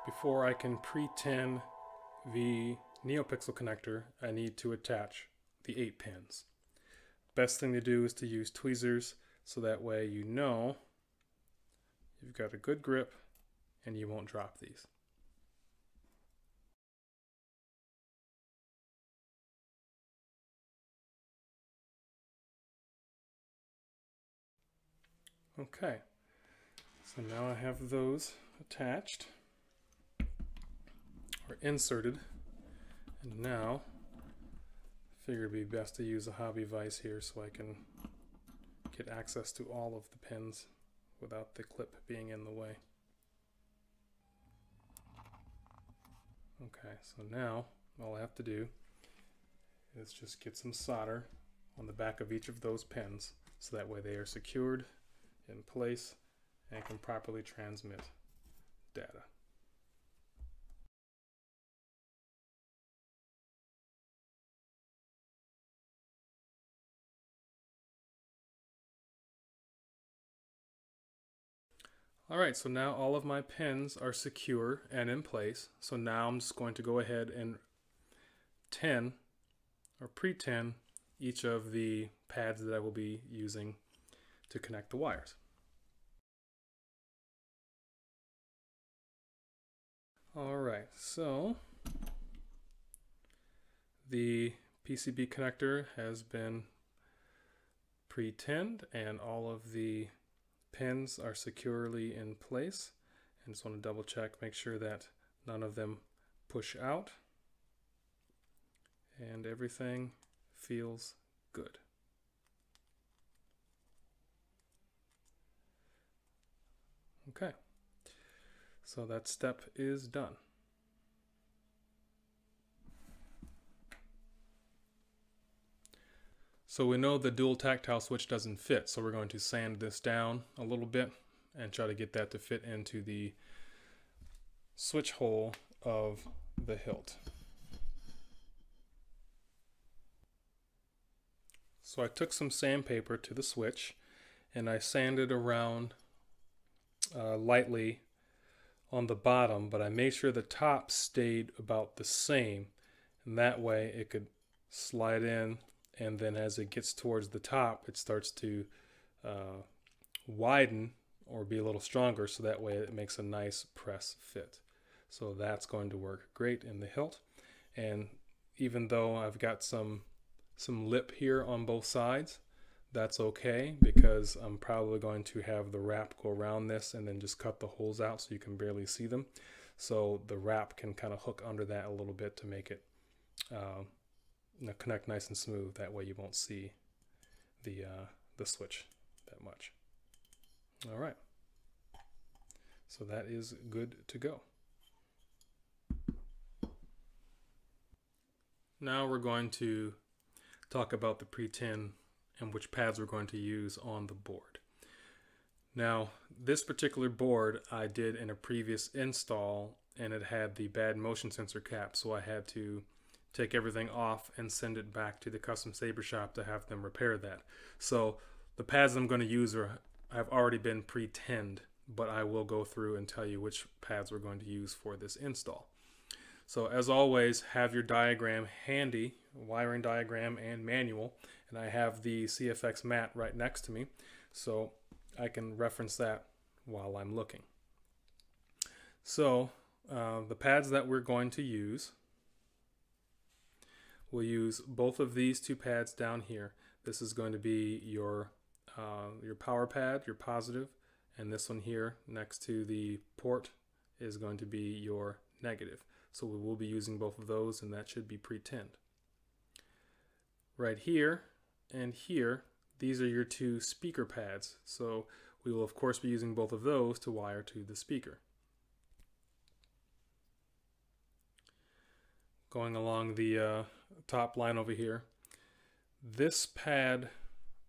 Before I can pre-tin the neopixel connector, I need to attach the 8 pins. Best thing to do is to use tweezers, so that way you know you've got a good grip and you won't drop these. Okay, so now I have those attached or inserted, and now I figure it'd be best to use a hobby vise here so I can get access to all of the pins without the clip being in the way. Okay, so now all I have to do is just get some solder on the back of each of those pins so that way they are secured in place and can properly transmit data. Alright, so now all of my pins are secure and in place. So now I'm just going to go ahead and tin or pre-tin each of the pads that I will be using to connect the wires. Alright, so the PCB connector has been pre-tinned and all of the pins are securely in place. I just want to double check, make sure that none of them push out, and everything feels good. Okay, so that step is done. So we know the dual tactile switch doesn't fit, so we're going to sand this down a little bit and try to get that to fit into the switch hole of the hilt. So I took some sandpaper to the switch and I sanded around lightly on the bottom, but I made sure the top stayed about the same, and that way it could slide in, and then as it gets towards the top it starts to widen or be a little stronger, so that way it makes a nice press fit. So that's going to work great in the hilt. And even though I've got some lip here on both sides, that's okay, because I'm probably going to have the wrap go around this and then just cut the holes out so you can barely see them. So the wrap can kind of hook under that a little bit to make it connect nice and smooth. That way you won't see the switch that much. All right, so that is good to go. Now we're going to talk about the pre-tin and which pads we're going to use on the board. Now, this particular board I did in a previous install, and it had the bad motion sensor cap, so I had to take everything off and send it back to the custom saber shop to have them repair that. So the pads I'm going to use have already been pre-tinned, but I will go through and tell you which pads we're going to use for this install. So as always, have your diagram handy, wiring diagram and manual, and I have the CFX mat right next to me, so I can reference that while I'm looking. So the pads that we're going to use, we'll use both of these two pads down here. This is going to be your power pad, your positive, and this one here next to the port is going to be your negative. So we will be using both of those, and that should be pre-tinned. Right here and here, these are your two speaker pads. So we will of course be using both of those to wire to the speaker. Going along the top line over here, this pad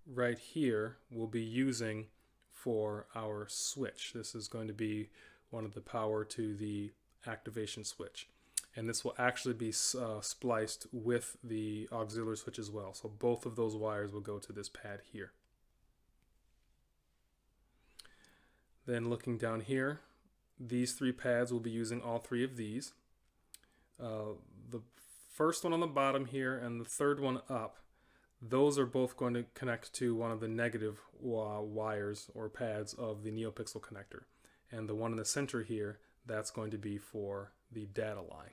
right here we'll be using for our switch. This is going to be one of the power to the activation switch, and this will actually be spliced with the auxiliary switch as well. So both of those wires will go to this pad here. Then looking down here, these 3 pads, we'll be using all 3 of these. The first one on the bottom here and the third one up, those are both going to connect to one of the negative wires or pads of the neopixel connector. And the one in the center here, that's going to be for the data line.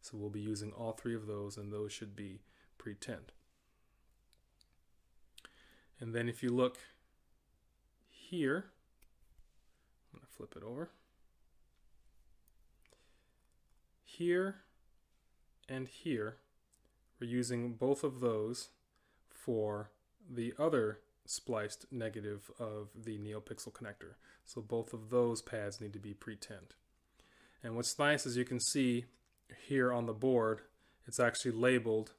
So we'll be using all 3 of those, and those should be pre-tinned. And then if you look here, I'm going to flip it over. Here and here, we're using both of those for the other spliced negative of the neopixel connector. So both of those pads need to be pre-tinned. And what's nice is you can see here on the board, it's actually labeled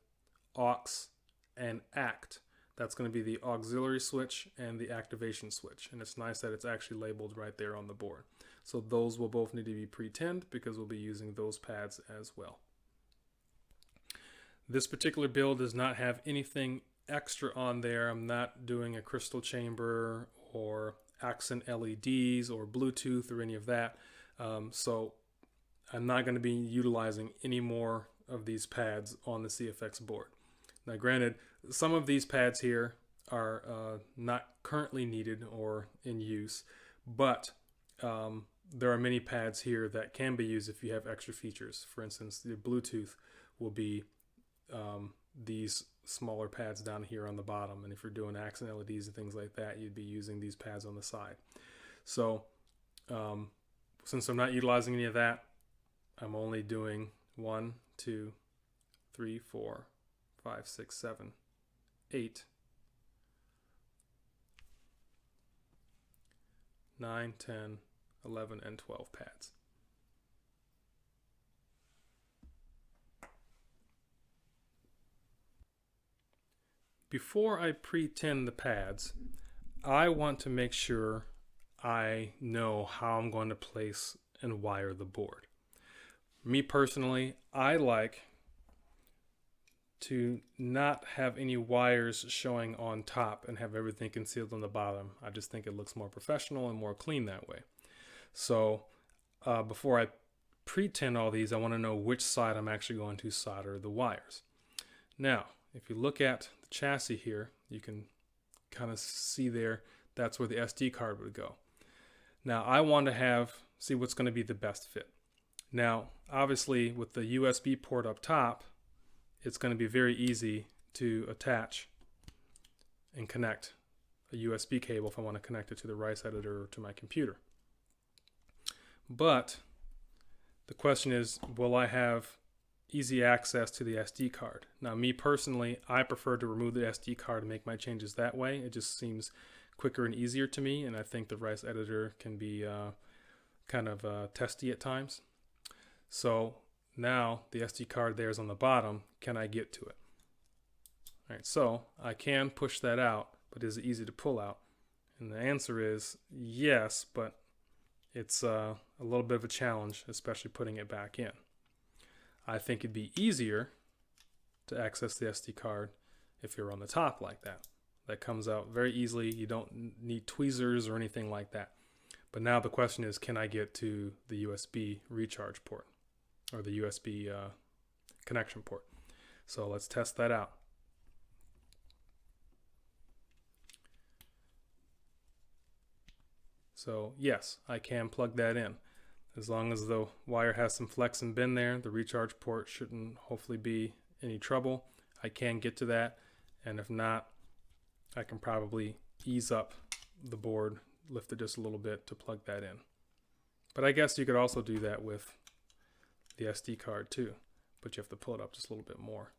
aux and act. That's going to be the auxiliary switch and the activation switch. And it's nice that it's actually labeled right there on the board. So those will both need to be pre-tinned because we'll be using those pads as well. This particular build does not have anything extra on there. I'm not doing a crystal chamber or accent LEDs or Bluetooth or any of that. So I'm not going to be utilizing any more of these pads on the CFX board. Now granted, some of these pads here are not currently needed or in use, but there are many pads here that can be used if you have extra features. For instance, the Bluetooth will be these smaller pads down here on the bottom, and if you're doing accent LEDs and things like that, you'd be using these pads on the side. So since I'm not utilizing any of that, I'm only doing 1, 2, 3, 4, 5, 6, 7, 8, 9, 10, 11, and 12 pads. Before I pre-tin the pads, I want to make sure I know how I'm going to place and wire the board. Me personally, I like to not have any wires showing on top and have everything concealed on the bottom. I just think it looks more professional and more clean that way. So before I pre-tin all these, I want to know which side I'm actually going to solder the wires. Now, if you look at the chassis here, you can kind of see there, that's where the SD card would go. Now I want to see what's going to be the best fit. Now, obviously with the USB port up top, it's going to be very easy to attach and connect a USB cable if I want to connect it to the rice editor or to my computer. But the question is, will I have easy access to the SD card? Now, me personally, I prefer to remove the SD card and make my changes that way. It just seems quicker and easier to me, and I think the rice editor can be kind of testy at times. So now the SD card there is on the bottom. Can I get to it? All right, so I can push that out, but is it easy to pull out? And the answer is yes, but it's a little bit of a challenge, especially putting it back in. I think it'd be easier to access the SD card if you're on the top like that. That comes out very easily. You don't need tweezers or anything like that. But now the question is, can I get to the USB recharge port or the USB connection port? So let's test that out. So yes, I can plug that in. As long as the wire has some flex and bend there, the recharge port shouldn't hopefully be any trouble. I can get to that, and if not, I can probably ease up the board, lift it just a little bit to plug that in. But I guess you could also do that with the SD card too, but you have to pull it up just a little bit more.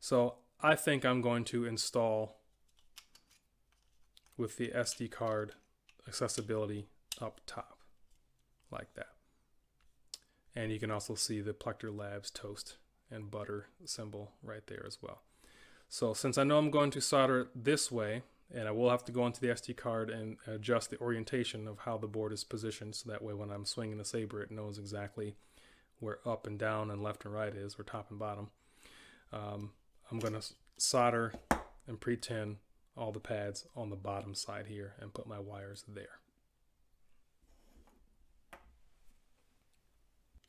So I think I'm going to install with the SD card accessibility up top like that. And you can also see the Plector Labs toast and butter symbol right there as well. So since I know I'm going to solder it this way, and I will have to go into the SD card and adjust the orientation of how the board is positioned, so that way when I'm swinging the saber it knows exactly where up and down and left and right is, or top and bottom. I'm going to solder and pre-tin all the pads on the bottom side here and put my wires there.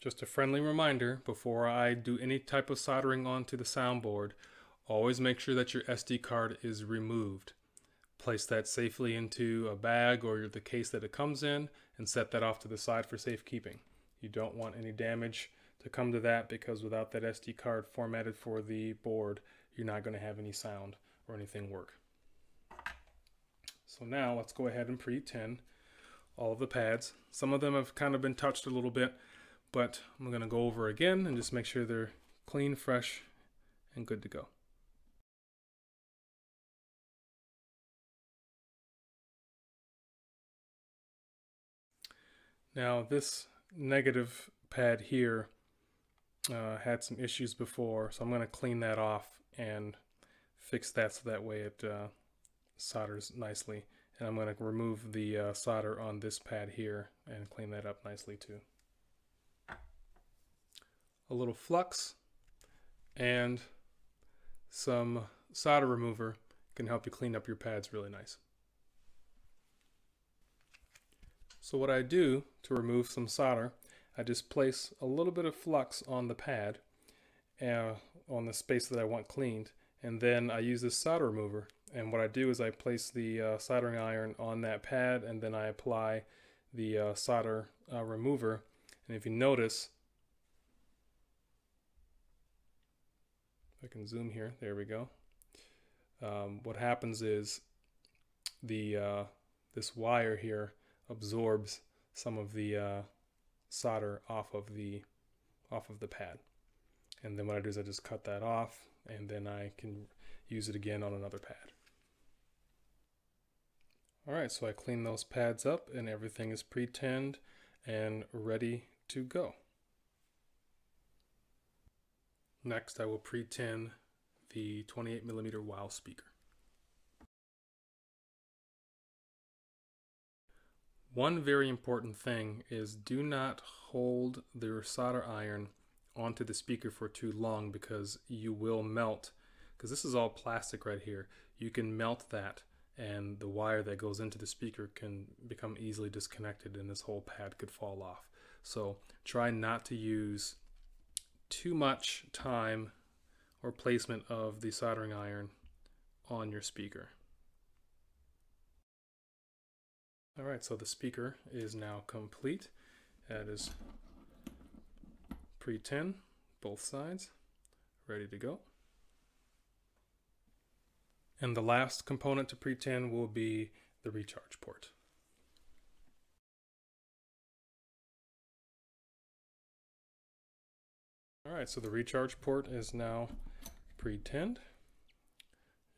Just a friendly reminder, before I do any type of soldering onto the soundboard, always make sure that your SD card is removed. Place that safely into a bag or the case that it comes in and set that off to the side for safekeeping. You don't want any damage to come to that, because without that SD card formatted for the board, you're not going to have any sound or anything work. So now let's go ahead and pre-tin all of the pads. Some of them have kind of been touched a little bit, but I'm going to go over again and just make sure they're clean, fresh, and good to go. Now this negative pad here had some issues before, so I'm going to clean that off and fix that so that way it solders nicely. And I'm going to remove the solder on this pad here and clean that up nicely too. A little flux and some solder remover can help you clean up your pads really nice. So what I do to remove some solder, I just place a little bit of flux on the pad, on the space that I want cleaned, and then I use this solder remover. And what I do is I place the soldering iron on that pad, and then I apply the solder remover. And if you notice, if I can zoom here, there we go. What happens is this wire here absorbs some of the solder off of the pad, and then what I do is I just cut that off, and then I can use it again on another pad. Alright, so I clean those pads up and everything is pre-tinned and ready to go. Next I will pre-tin the 28mm WOW speaker. One very important thing is do not hold the solder iron onto the speaker for too long, because you will melt, because this is all plastic right here. You can melt that, and the wire that goes into the speaker can become easily disconnected and this whole pad could fall off. So try not to use too much time or placement of the soldering iron on your speaker. Alright, so the speaker is now complete. That is pre-tin, both sides, ready to go. And the last component to pre-tin will be the recharge port. Alright, so the recharge port is now pre-tinned.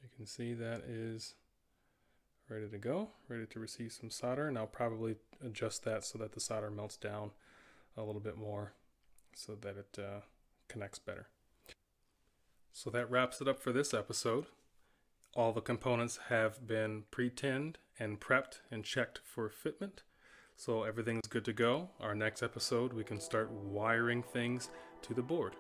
You can see that is ready to go, ready to receive some solder, and I'll probably adjust that so that the solder melts down a little bit more so that it connects better. So that wraps it up for this episode. All the components have been pre-tinned and prepped and checked for fitment, so everything's good to go. Our next episode we can start wiring things to the board.